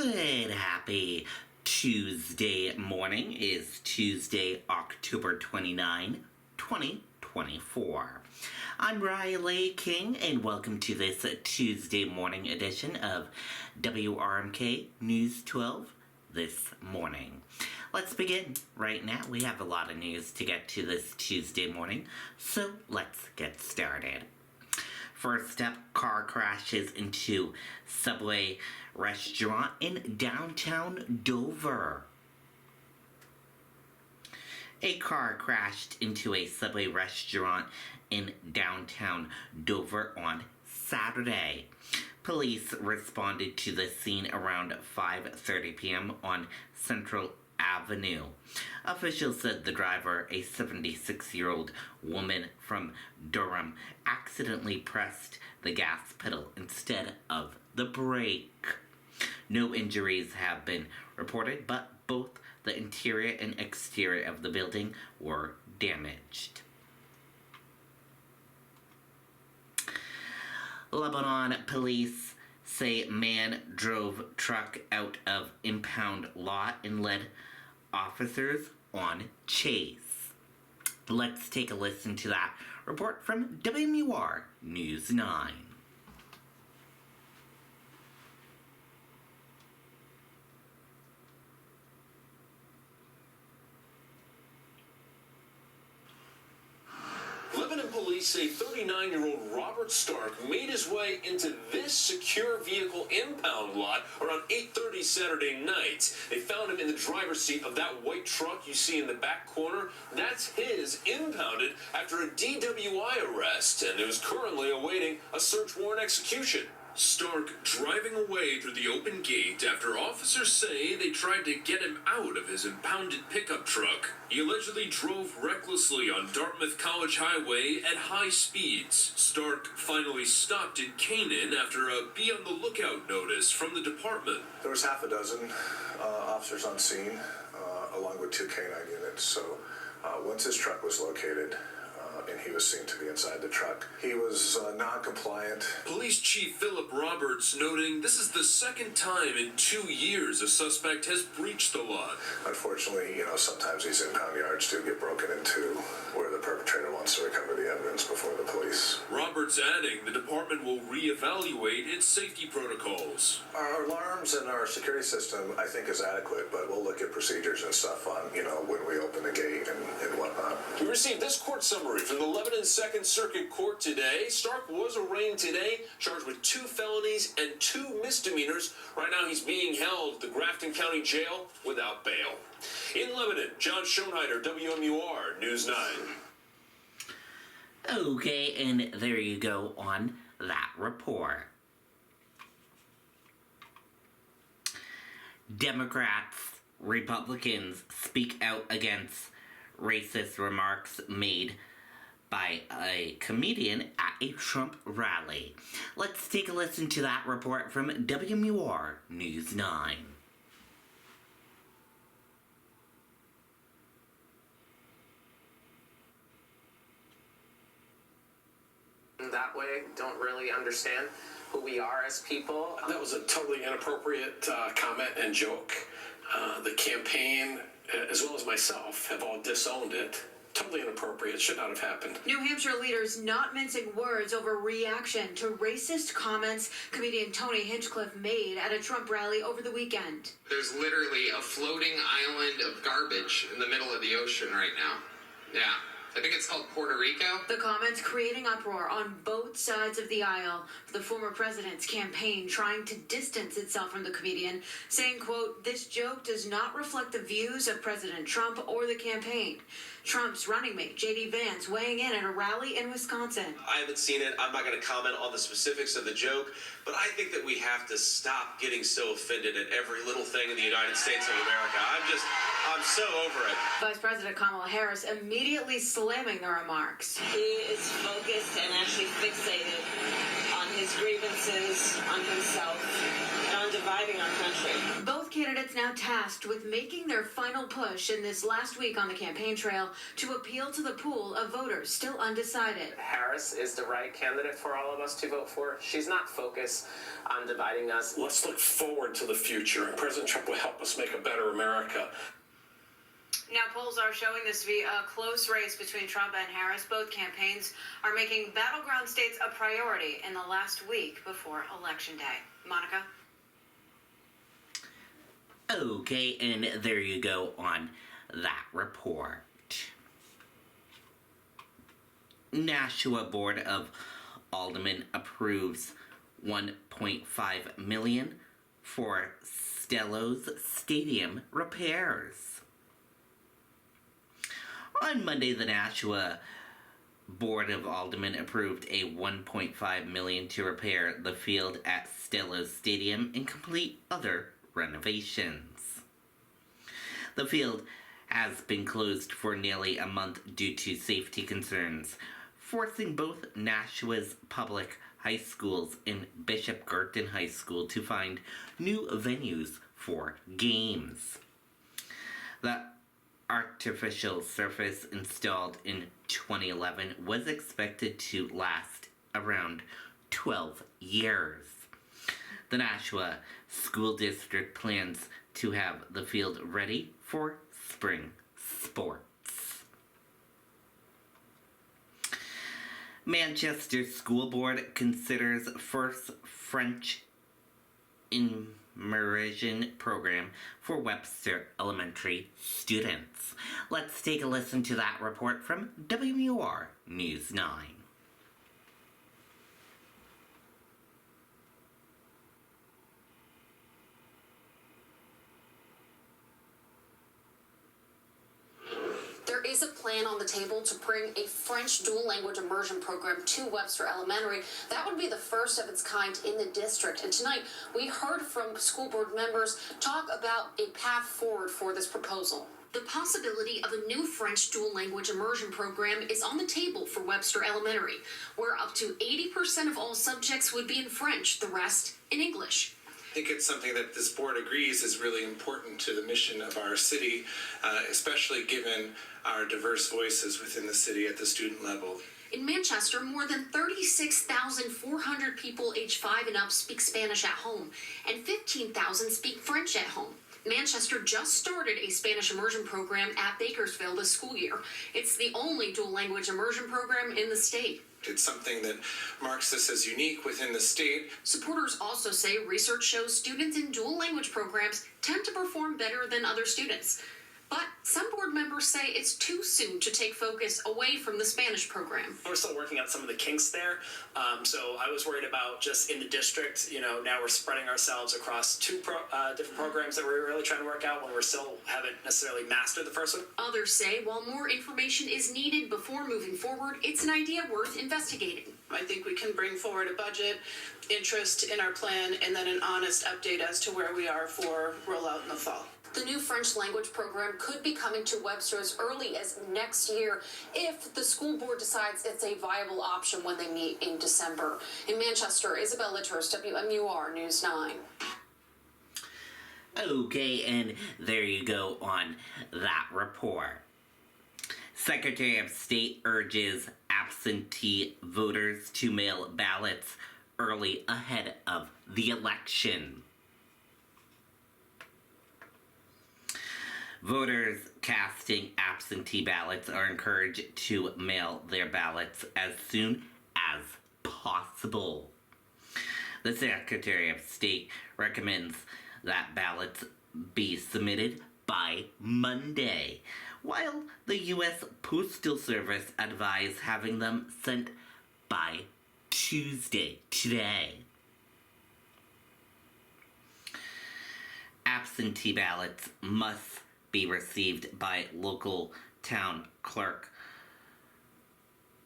Good, happy Tuesday morning. Is Tuesday, October 29, 2024. I'm Riley King, and welcome to this Tuesday morning edition of WRMK News 12 this morning. Let's begin right now. We have a lot of news to get to this Tuesday morning, so let's get started. First up, car crashes into Subway restaurant in downtown Dover. A car crashed into a Subway restaurant in downtown Dover on Saturday. Police responded to the scene around 5:30 p.m. on Central Avenue. Officials said the driver, a 76-year-old woman from Durham, accidentally pressed the gas pedal instead of the brake. No injuries have been reported, but both the interior and exterior of the building were damaged. Lebanon police say man drove truck out of impound lot and led officers on chase. Let's take a listen to that report from WMUR News 9. Lebanon police say 39-year-old Robert Stark made his way into this secure vehicle impound lot around 8:30 Saturday night. They found him in the driver's seat of that white truck you see in the back corner. That's his, impounded after a DWI arrest, and is currently awaiting a search warrant execution. Stark driving away through the open gate after officers say they tried to get him out of his impounded pickup truck. He allegedly drove recklessly on Dartmouth College Highway at high speeds. Stark finally stopped in Canaan after a be on the lookout notice from the department. There was half a dozen officers on scene, along with 2 canine units. So once his truck was located, and he was seen to be inside the truck, he was non-compliant. Police Chief Philip Roberts noting this is the second time in 2 years a suspect has breached the law. Unfortunately, sometimes these impound yards do get broken into where the perpetrator wants to recover the evidence before the police. Roberts adding the department will reevaluate its safety protocols. Our alarms and our security system, I think, is adequate, but we'll look at procedures and stuff on, when we open the gate and whatnot. We received this court summary from the Lebanon 2nd Circuit Court today. Stark was arraigned today, charged with 2 felonies and 2 misdemeanors. Right now he's being held at the Grafton County Jail without bail. In Lebanon, John Schoenheider, WMUR News 9. Okay, and there you go on that report. Democrats, Republicans speak out against racist remarks made by a comedian at a Trump rally. Let's take a listen to that report from WMUR News 9. That way, don't really understand who we are as people. That was a totally inappropriate comment and joke. The campaign, as well as myself, have all disowned it. Totally inappropriate. Should not have happened. New Hampshire leaders not mincing words over reaction to racist comments comedian Tony Hinchcliffe made at a Trump rally over the weekend. There's literally a floating island of garbage in the middle of the ocean right now. Yeah. I think it's called Puerto Rico. The comments creating uproar on both sides of the aisle. The former president's campaign trying to distance itself from the comedian, saying, quote, "This joke does not reflect the views of President Trump or the campaign." Trump's running mate, J.D. Vance, weighing in at a rally in Wisconsin. I haven't seen it. I'm not going to comment on the specifics of the joke, but I think that we have to stop getting so offended at every little thing in the United States of America. I'm so over it. Vice President Kamala Harris immediately slamming the remarks. He is focused and actually fixated on his grievances, on himself, and on dividing our country. Both candidates now tasked with making their final push in this last week on the campaign trail to appeal to the pool of voters still undecided. Harris is the right candidate for all of us to vote for. She's not focused on dividing us. Let's look forward to the future, and President Trump will help us make a better America. Now, polls are showing this to be a close race between Trump and Harris. Both campaigns are making battleground states a priority in the last week before Election Day. Monica? Okay, and there you go on that report. Nashua Board of Aldermen approves $1.5 million for Stello's stadium repairs. On Monday, the Nashua Board of Aldermen approved a $1.5 million to repair the field at Stello's Stadium and complete other renovations. The field has been closed for nearly a month due to safety concerns, forcing both Nashua's public high schools and Bishop Girton High School to find new venues for games. The artificial surface installed in 2011 was expected to last around 12 years. The Nashua School District plans to have the field ready for spring sports. Manchester School Board considers first French immersion program for Webster Elementary students. Let's take a listen to that report from WR News 9. There is a plan on the table to bring a French dual language immersion program to Webster Elementary. That would be the first of its kind in the district. And tonight, we heard from school board members talk about a path forward for this proposal. The possibility of a new French dual language immersion program is on the table for Webster Elementary, where up to 80% of all subjects would be in French, the rest in English. I think it's something that this board agrees is really important to the mission of our city, especially given our diverse voices within the city at the student level. In Manchester, more than 36,400 people age 5 and up speak Spanish at home, and 15,000 speak French at home. Manchester just started a Spanish immersion program at Bakersfield this school year. It's the only dual language immersion program in the state. It's something that marks this as unique within the state. Supporters also say research shows students in dual language programs tend to perform better than other students. But some board members say it's too soon to take focus away from the Spanish program. We're still working out some of the kinks there. So I was worried about just in the district, now we're spreading ourselves across two different programs that we're really trying to work out when we still haven't necessarily mastered the first one. Others say while more information is needed before moving forward, it's an idea worth investigating. I think we can bring forward a budget, interest in our plan, and then an honest update as to where we are for rollout in the fall. The new French language program could be coming to Webster as early as next year if the school board decides it's a viable option when they meet in December. In Manchester, Isabel Litters, WMUR News 9. Okay, and there you go on that report. Secretary of State urges absentee voters to mail ballots early ahead of the election. Voters casting absentee ballots are encouraged to mail their ballots as soon as possible. The Secretary of State recommends that ballots be submitted by Monday, while the U.S. Postal Service advised having them sent by Tuesday, today. Absentee ballots must be received by local town clerk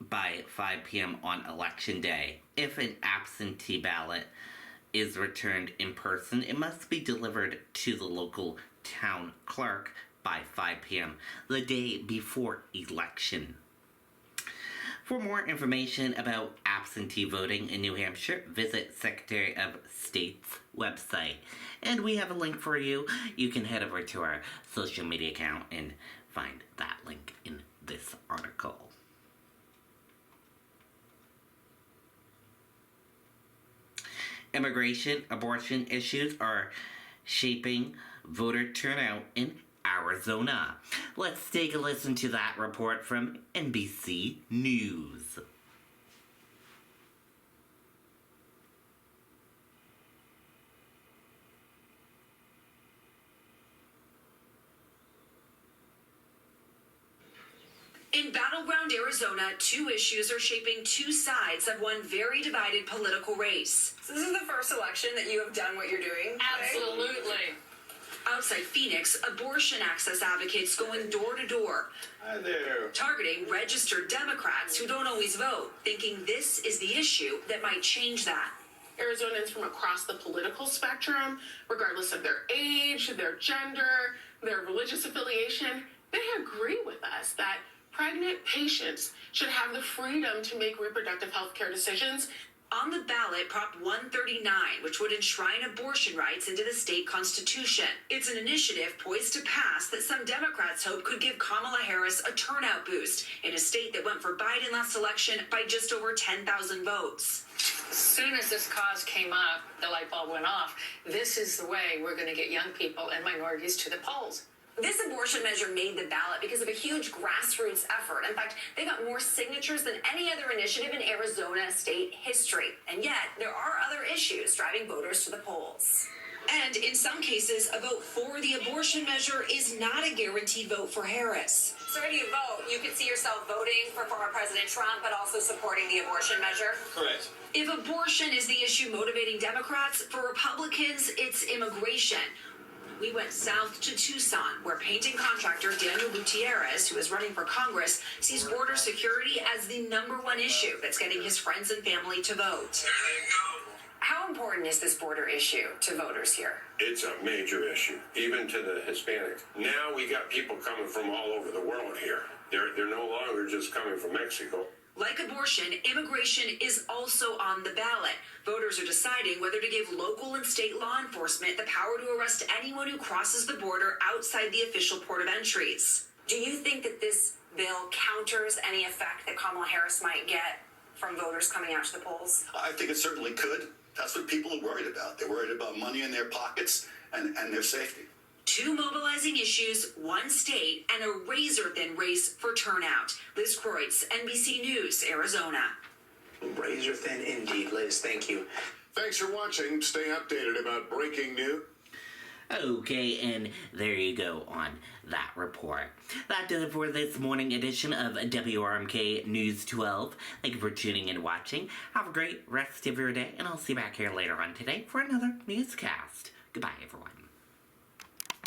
by 5 p.m. on Election Day. If an absentee ballot is returned in person, it must be delivered to the local town clerk by 5 p.m. the day before election. For more information about absentee voting in New Hampshire, visit Secretary of State's website. And we have a link for you. You can head over to our social media account and find that link in this article. Immigration, abortion issues are shaping voter turnout in Arizona. Let's take a listen to that report from NBC News. In battleground Arizona, two issues are shaping two sides of one very divided political race. So this is the first election that you have done what you're doing? Absolutely. Outside Phoenix, abortion access advocates going door to door. Hi there. Targeting registered Democrats who don't always vote, thinking this is the issue that might change that. Arizonans from across the political spectrum, regardless of their age, their gender, their religious affiliation, they agree with us that pregnant patients should have the freedom to make reproductive health care decisions. On the ballot, Prop 139, which would enshrine abortion rights into the state constitution. It's an initiative poised to pass that some Democrats hope could give Kamala Harris a turnout boost in a state that went for Biden last election by just over 10,000 votes. As soon as this cause came up, the light bulb went off. This is the way we're going to get young people and minorities to the polls. This abortion measure made the ballot because of a huge grassroots effort. In fact, they got more signatures than any other initiative in Arizona state history. And yet, there are other issues driving voters to the polls. And in some cases, a vote for the abortion measure is not a guaranteed vote for Harris. So if you vote, you could see yourself voting for former President Trump, but also supporting the abortion measure? Correct. If abortion is the issue motivating Democrats, for Republicans, it's immigration. We went south to Tucson, where painting contractor Daniel Gutierrez, who is running for Congress, sees border security as the #1 issue that's getting his friends and family to vote. How important is this border issue to voters here? It's a major issue, even to the Hispanic. Now we got people coming from all over the world here. They're no longer just coming from Mexico. Like abortion, immigration is also on the ballot. Voters are deciding whether to give local and state law enforcement the power to arrest anyone who crosses the border outside the official port of entries. Do you think that this bill counters any effect that Kamala Harris might get from voters coming out to the polls? I think it certainly could. That's what people are worried about. They're worried about money in their pockets and their safety. Two mobilizing issues, one state, and a razor-thin race for turnout. Liz Kreutz, NBC News, Arizona. Razor thin indeed, Liz. Thank you. Thanks for watching. Stay updated about breaking news. Okay, and there you go on that report. That does it for this morning edition of WRMK News 12. Thank you for tuning in and watching. Have a great rest of your day, and I'll see you back here later on today for another newscast. Goodbye, everyone.